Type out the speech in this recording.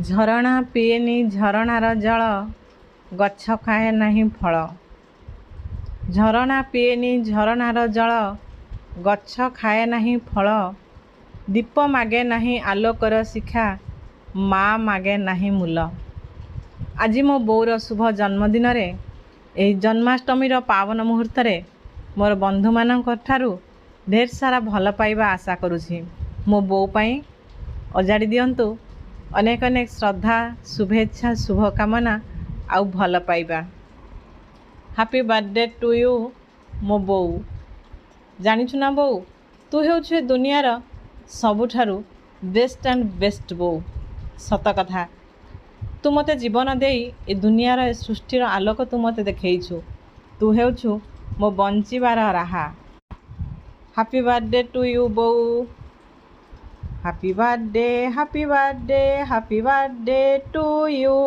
ଝରଣା ପିଏନି ଝରଣାର ଜଳ, ଗଛ ଖାଏ ନାହିଁ ଫଳ। ଝରଣା ପିଏନି ଝରଣାର ଜଳ, ଗଛ ଖାଏ ନାହିଁ ଫଳ। ଦୀପ ମାଗେ ନାହିଁ ଆଲୋକର ଶିଖା, ମା ମାଗେ ନାହିଁ ମୂଲ। ଆଜି ମୋ ବୋଉର ଶୁଭ ଜନ୍ମଦିନରେ, ଏହି ଜନ୍ମାଷ୍ଟମୀର ପାବନ ମୁହୂର୍ତ୍ତରେ ମୋର ବନ୍ଧୁମାନଙ୍କ ଠାରୁ ଢେର ସାରା ଭଲ ପାଇବା ଆଶା କରୁଛି। ମୋ ବୋଉ ପାଇଁ ଅଜାଡ଼ି ଦିଅନ୍ତୁ ଅନେକ ଅନେକ ଶ୍ରଦ୍ଧା, ଶୁଭେଚ୍ଛା, ଶୁଭକାମନା ଆଉ ଭଲ ପାଇବା। ହାପି ବାର୍ଥଡେ ଟୁ ୟୁ ମୋ ବୋଉ। ଜାଣିଛୁ ନା ବୋଉ, ତୁ ହେଉଛୁ ଏ ଦୁନିଆର ସବୁଠାରୁ ବେଷ୍ଟ ଆଣ୍ଡ ବେଷ୍ଟ ବୋଉ। ସତ କଥା, ତୁ ମୋତେ ଜୀବନ ଦେଇ ଏ ଦୁନିଆର ଏ ସୃଷ୍ଟିର ଆଲୋକ ତୁ ମୋତେ ଦେଖେଇଛୁ। ତୁ ହେଉଛୁ ମୋ ବଞ୍ଚିବାର ରାହା। ହାପି ବାର୍ଥଡେ ଟୁ ୟୁ ବୋଉ। Happy birthday, happy birthday, happy birthday to you.